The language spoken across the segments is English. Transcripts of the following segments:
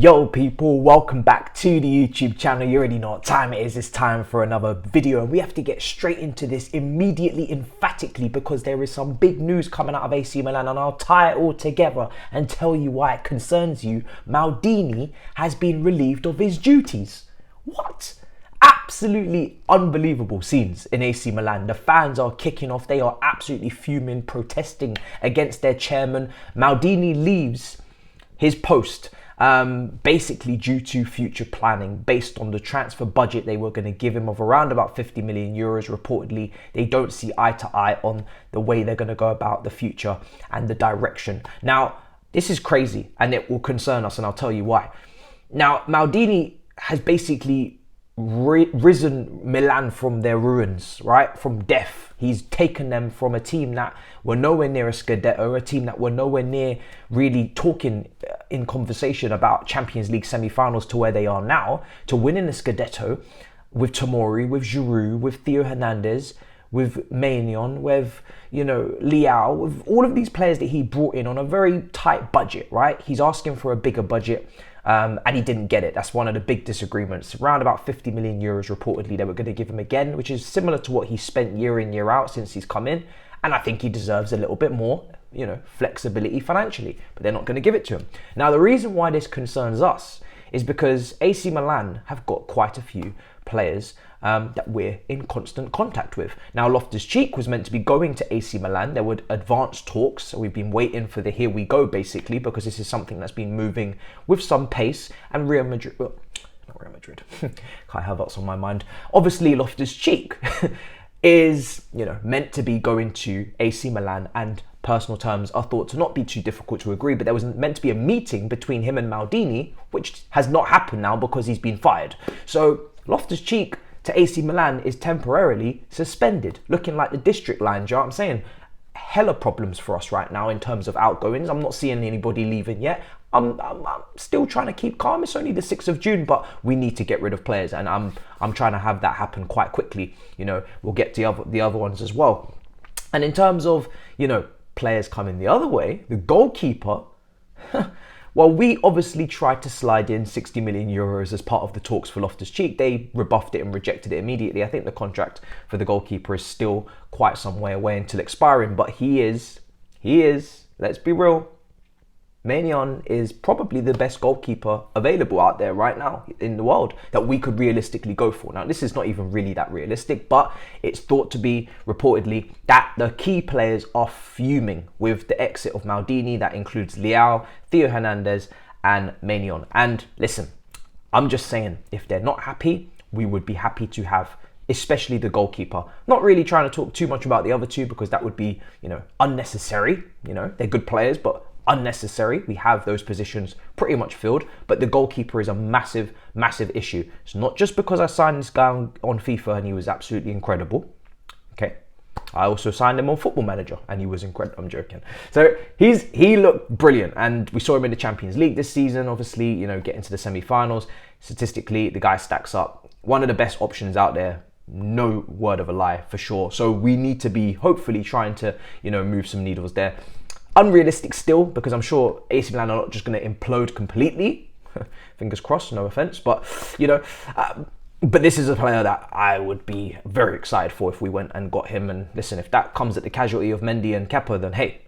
Yo people, welcome back to the YouTube channel. You already know what time it is. It's time for another video and we have to get straight into this immediately, emphatically, because there is some big news coming out of AC Milan and I'll tie it all together and tell you why it concerns you. Maldini has been relieved of his duties. What? Absolutely unbelievable scenes in AC Milan. The fans are kicking off. They are absolutely fuming, protesting against their chairman. Maldini leaves his post basically due to future planning based on the transfer budget they were going to give him of around about 50 million euros. Reportedly, they don't see eye to eye on the way they're going to go about the future and the direction. Now, this is crazy and it will concern us, and I'll tell you why. Now, Maldini has basically risen Milan from their ruins, right? From death. He's taken them from a team that were nowhere near a Scudetto, a team that were nowhere near really talking in conversation about Champions League semi-finals, to where they are now, to winning the Scudetto with Tomori, with Giroud, with Theo Hernandez, with Maignan, with, Leao, with all of these players that he brought in on a very tight budget, right? He's asking for a bigger budget. And he didn't get it. That's one of the big disagreements. Around about 50 million euros reportedly they were going to give him again, which is similar to what he's spent year in, year out since he's come in. And I think he deserves a little bit more, flexibility financially, but they're not going to give it to him. Now, the reason why this concerns us is because AC Milan have got quite a few players that we're in constant contact with. Now, Loftus-Cheek was meant to be going to AC Milan. There were advanced talks. So we've been waiting for the here we go, basically, because this is something that's been moving with some pace. And Real Madrid, well, not Real Madrid, Kai Havertz on my mind. Obviously, Loftus-Cheek is, meant to be going to AC Milan, and personal terms are thought to not be too difficult to agree, but there was meant to be a meeting between him and Maldini, which has not happened now because he's been fired. So Loftus-Cheek to AC Milan is temporarily suspended, looking like the district line. Do you know what I'm saying? Hella problems for us right now in terms of outgoings. I'm not seeing anybody leaving yet. I'm still trying to keep calm. It's only the 6th of June, but we need to get rid of players, and I'm trying to have that happen quite quickly. We'll get to the other ones as well. And in terms of, players coming the other way, the goalkeeper, well, we obviously tried to slide in 60 million euros as part of the talks for Loftus-Cheek. They rebuffed it and rejected it immediately. I think the contract for the goalkeeper is still quite some way away until expiring, but he is, let's be real, Maignan is probably the best goalkeeper available out there right now in the world that we could realistically go for. Now, this is not even really that realistic, but it's thought to be, reportedly, that the key players are fuming with the exit of Maldini. That includes Leao, Theo Hernandez and Maignan. And listen, I'm just saying, if they're not happy, we would be happy to have especially the goalkeeper. Not really trying to talk too much about the other two because that would be, unnecessary. They're good players, but unnecessary. We have those positions pretty much filled, but the goalkeeper is a massive issue. It's not just because I signed this guy on FIFA and he was absolutely incredible. Okay, I also signed him on Football Manager and he was incredible. I'm joking. So he looked brilliant, and we saw him in the Champions League this season, obviously, getting to the semi-finals. Statistically, the guy stacks up. One of the best options out there, no word of a lie, for sure. So we need to be hopefully trying to move some needles there. Unrealistic still, because I'm sure AC Milan are not just going to implode completely. Fingers crossed, no offense, but but this is a player that I would be very excited for if we went and got him. And listen, if that comes at the casualty of Mendy and Kepa, then hey,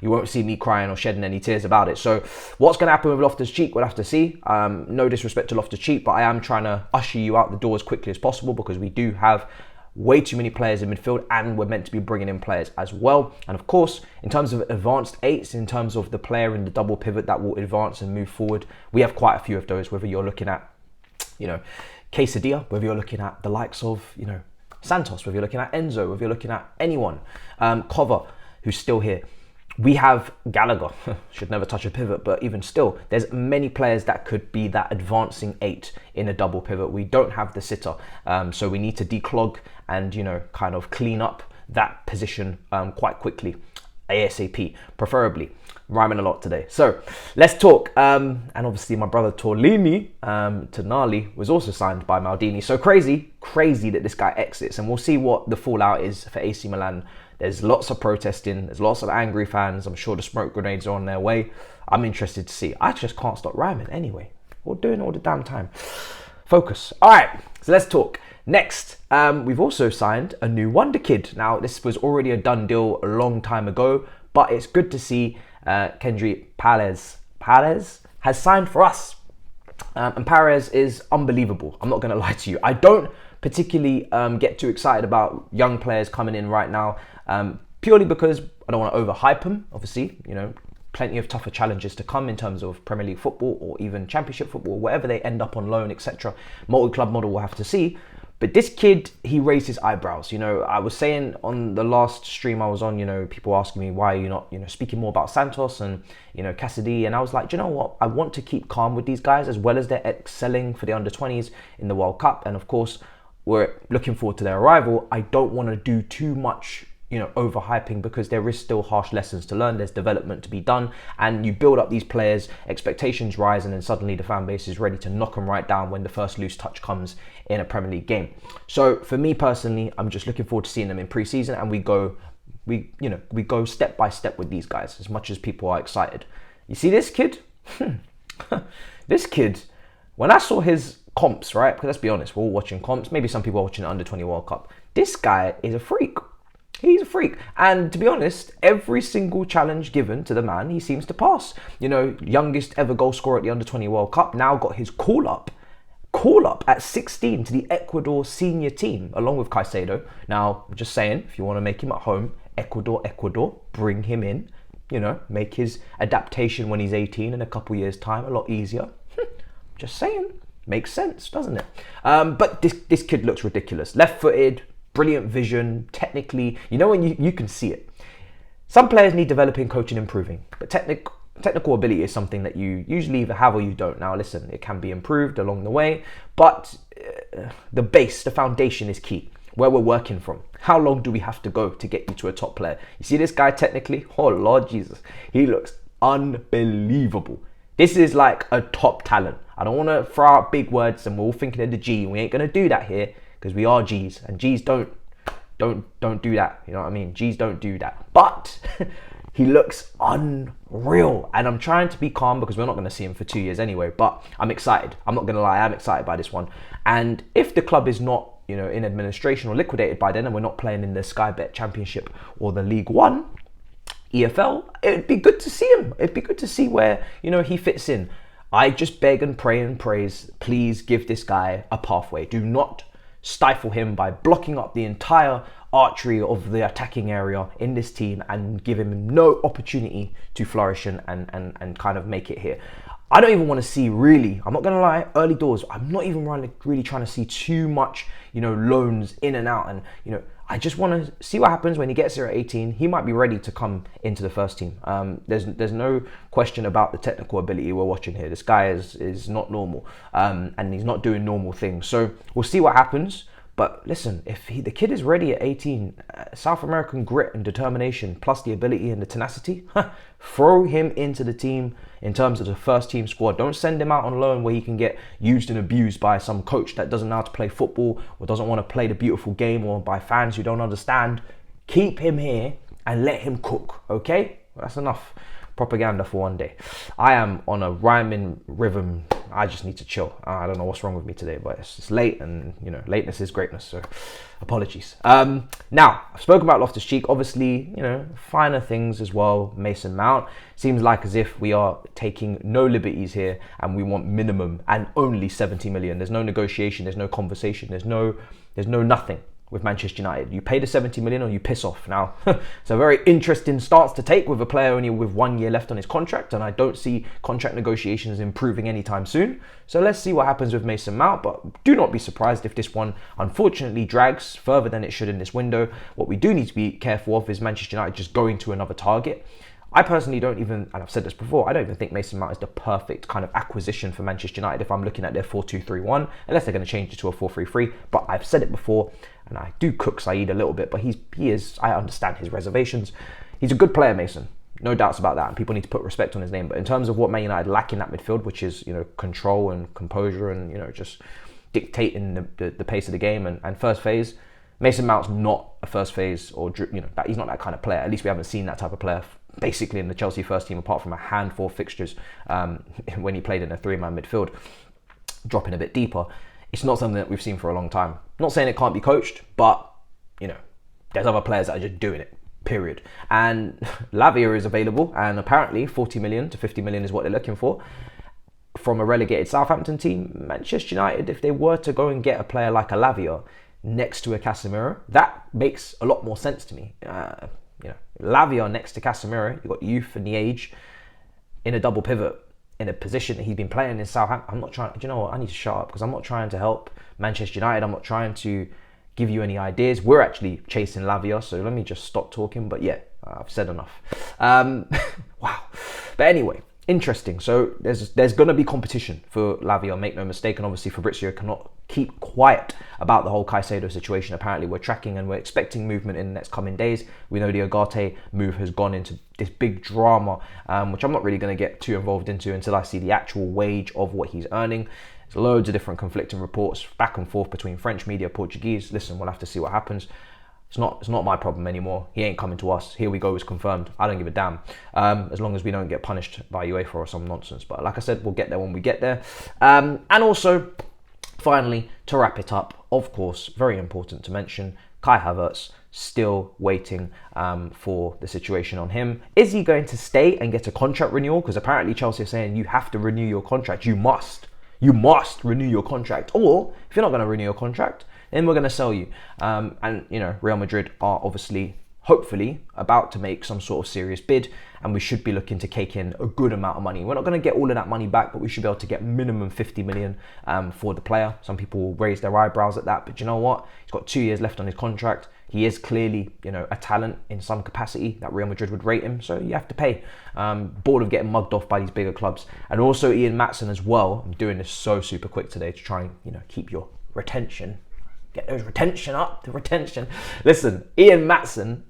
you won't see me crying or shedding any tears about it. So what's going to happen with Loftus-Cheek, we'll have to see. No disrespect to Loftus-Cheek, but I am trying to usher you out the door as quickly as possible because we do have way too many players in midfield, and we're meant to be bringing in players as well. And of course, in terms of advanced eights, in terms of the player in the double pivot that will advance and move forward, we have quite a few of those, whether you're looking at, Quesadilla, whether you're looking at the likes of, Santos, whether you're looking at Enzo, whether you're looking at anyone, Cover, who's still here. We have Gallagher, should never touch a pivot, but even still, there's many players that could be that advancing 8 in a double pivot. We don't have the sitter, so we need to declog and, kind of clean up that position quite quickly, ASAP, preferably. Rhyming a lot today. So let's talk. And obviously my brother Tonali was also signed by Maldini. So crazy that this guy exits, and we'll see what the fallout is for AC Milan. There's lots of protesting. There's lots of angry fans. I'm sure the smoke grenades are on their way. I'm interested to see. I just can't stop rhyming anyway. or doing it all the damn time. Focus. All right, so let's talk. Next, we've also signed a new wonder kid. Now, this was already a done deal a long time ago, but it's good to see Kendry Paez has signed for us. And Paez is unbelievable. I'm not going to lie to you. I don't particularly get too excited about young players coming in right now, purely because I don't want to overhype them. Obviously, you know, plenty of tougher challenges to come in terms of Premier League football or even Championship football, wherever they end up on loan, etc. Multi-club model, we'll have to see. But this kid, he raised his eyebrows. You know, I was saying on the last stream I was on, you know, people asking me, why are you not, you know, speaking more about Santos and, you know, Cassidy? And I was like, do you know what? I want to keep calm with these guys as well as they're excelling for the under-20s in the World Cup. And of course, we're looking forward to their arrival. I don't want to do too much, you know, overhyping, because there is still harsh lessons to learn. There's development to be done, and you build up these players, expectations rise, and then suddenly the fan base is ready to knock them right down when the first loose touch comes in a Premier League game. So for me personally, I'm just looking forward to seeing them in pre-season, and we go step by step with these guys as much as people are excited. You see this kid? This kid, when I saw his comps, right? Because let's be honest, we're all watching comps. Maybe some people are watching the Under-20 World Cup. This guy is a freak. He's a freak. And to be honest, every single challenge given to the man, he seems to pass. You know, youngest ever goal scorer at the Under-20 World Cup, now got his call up at 16 to the Ecuador senior team, along with Caicedo. Now, I'm just saying, if you want to make him at home, Ecuador, bring him in. You know, make his adaptation when he's 18 in a couple years' time a lot easier. Just saying. Makes sense, doesn't it? But this kid looks ridiculous. Left-footed, brilliant vision, technically, you know, when you can see it. Some players need developing, coaching, improving, but technical ability is something that you usually either have or you don't. Now listen, it can be improved along the way, but the base, the foundation is key. Where we're working from. How long do we have to go to get you to a top player? You see this guy technically? Oh Lord Jesus, he looks unbelievable. This is like a top talent. I don't want to throw out big words and we're all thinking of the G. We ain't going to do that here, because we are G's, and G's don't do that. You know what I mean? G's don't do that. But he looks unreal, and I'm trying to be calm because we're not going to see him for 2 years anyway. But I'm excited. I'm not going to lie. I'm excited by this one. And if the club is not, you know, in administration or liquidated by then, and we're not playing in the Sky Bet Championship or the League One, EFL, it'd be good to see him. It'd be good to see where, you know, he fits in. I just beg and pray and praise, please give this guy a pathway. Do not stifle him by blocking up the entire artery of the attacking area in this team and give him no opportunity to flourish and kind of make it here. I don't even want to see, really, I'm not going to lie, early doors, I'm not even really trying to see too much, you know, loans in and out. And, you know, I just want to see what happens when he gets here at 18. He might be ready to come into the first team. There's no question about the technical ability we're watching here. This guy is not normal, and he's not doing normal things. So we'll see what happens. But listen, if the kid is ready at 18, South American grit and determination, plus the ability and the tenacity, throw him into the team in terms of the first team squad. Don't send him out on loan where he can get used and abused by some coach that doesn't know how to play football or doesn't want to play the beautiful game, or by fans who don't understand. Keep him here and let him cook, okay? That's enough propaganda for one day. I am on a rhyming rhythm. I just need to chill. I don't know what's wrong with me today, but it's late, and you know, lateness is greatness, so apologies. Now, I've spoken about Loftus-Cheek, obviously, you know, finer things as well. Mason Mount, seems like as if we are taking no liberties here and we want minimum and only 70 million. There's no negotiation, there's no conversation, there's no nothing with Manchester United. You pay the 70 million or you piss off. Now, it's a very interesting stance to take with a player only with 1 year left on his contract, and I don't see contract negotiations improving anytime soon. So let's see what happens with Mason Mount, but do not be surprised if this one unfortunately drags further than it should in this window. What we do need to be careful of is Manchester United just going to another target. I personally don't even, and I've said this before, I don't even think Mason Mount is the perfect kind of acquisition for Manchester United if I'm looking at their 4-2-3-1, unless they're going to change it to a 4-3-3. But I've said it before, and I do cook Saeed a little bit, but he is, I understand his reservations. He's a good player, Mason. No doubts about that, and people need to put respect on his name. But in terms of what Man United lack in that midfield, which is, you know, control and composure and, you know, just dictating the pace of the game and first phase, Mason Mount's not a first phase, or, you know, he's not that kind of player. At least we haven't seen that type of player basically in the Chelsea first team, apart from a handful of fixtures when he played in a three-man midfield, dropping a bit deeper. It's not something that we've seen for a long time. Not saying it can't be coached, but, you know, there's other players that are just doing it, period. And Lavia is available, and apparently 40 million to 50 million is what they're looking for from a relegated Southampton team. Manchester United, if they were to go and get a player like a Lavia next to a Casemiro, that makes a lot more sense to me. You know, Lavia next to Casemiro, you've got youth and the age in a double pivot in a position that he's been playing in Southampton. I'm not trying, do you know what, I need to shut up because I'm not trying to help Manchester United. I'm not trying to give you any ideas. We're actually chasing Lavia, so let me just stop talking. But yeah, I've said enough. Wow. But anyway, interesting. So there's going to be competition for Lavia, make no mistake. And obviously Fabrizio cannot keep quiet about the whole Caicedo situation. Apparently we're tracking and we're expecting movement in the next coming days. We know the Ugarte move has gone into this big drama, which I'm not really going to get too involved into until I see the actual wage of what he's earning. There's loads of different conflicting reports back and forth between French media, Portuguese. Listen, we'll have to see what happens. It's not my problem anymore. He ain't coming to us. Here we go is confirmed. I don't give a damn. As long as we don't get punished by UEFA or some nonsense. But like I said, we'll get there when we get there. And also, finally, to wrap it up, of course, very important to mention, Kai Havertz still waiting for the situation on him. Is he going to stay and get a contract renewal? Because apparently Chelsea are saying you have to renew your contract. You must renew your contract. Or if you're not going to renew your contract, then we're going to sell you. And, you know, Real Madrid are obviously, hopefully, about to make some sort of serious bid, and we should be looking to cake in a good amount of money. We're not going to get all of that money back, but we should be able to get minimum 50 million for the player. Some people will raise their eyebrows at that, but you know what? He's got 2 years left on his contract. He is clearly, you know, a talent in some capacity that Real Madrid would rate him, so you have to pay. Bored of getting mugged off by these bigger clubs. And also Ian Maatsen as well. I'm doing this so super quick today to try and, you know, keep your retention. Get those retention up, the retention. Listen, Ian Maatsen,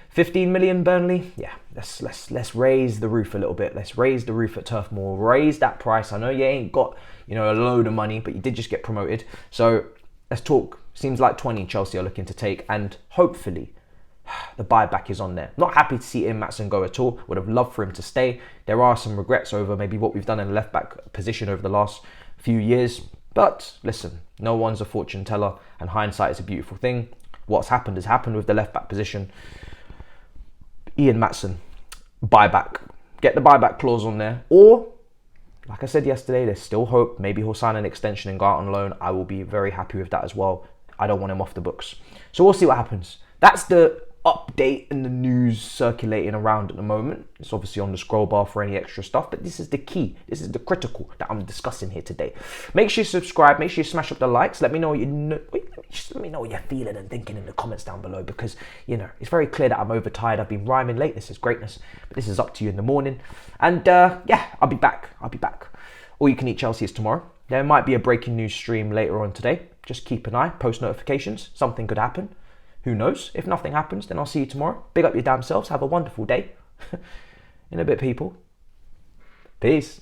15 million Burnley. Yeah, let's raise the roof a little bit. Let's raise the roof at Turf Moor. Raise that price. I know you ain't got, you know, a load of money, but you did just get promoted. So let's talk. Seems like 20 Chelsea are looking to take, and hopefully the buyback is on there. Not happy to see Ian Maatsen go at all. Would have loved for him to stay. There are some regrets over maybe what we've done in the left back position over the last few years. But listen, no one's a fortune teller, and hindsight is a beautiful thing. What's happened has happened with the left back position. Ian Maatsen, buyback. Get the buyback clause on there. Or, like I said yesterday, there's still hope. Maybe he'll sign an extension and go out on loan. I will be very happy with that as well. I don't want him off the books. So we'll see what happens. That's the update and the news circulating around at the moment. It's obviously on the scroll bar for any extra stuff, but this is the key. This is the critical that I'm discussing here today. Make sure you subscribe. Make sure you smash up the likes. Let me know what let me know what you're feeling and thinking in the comments down below, because, you know, it's very clear that I'm overtired. I've been rhyming late. This is greatness, but this is up to you in the morning. And yeah, I'll be back. All you can eat Chelsea is tomorrow. There might be a breaking news stream later on today. Just keep an eye. Post notifications. Something could happen. Who knows? If nothing happens, then I'll see you tomorrow. Big up your damn selves. Have a wonderful day. In a bit, people. Peace.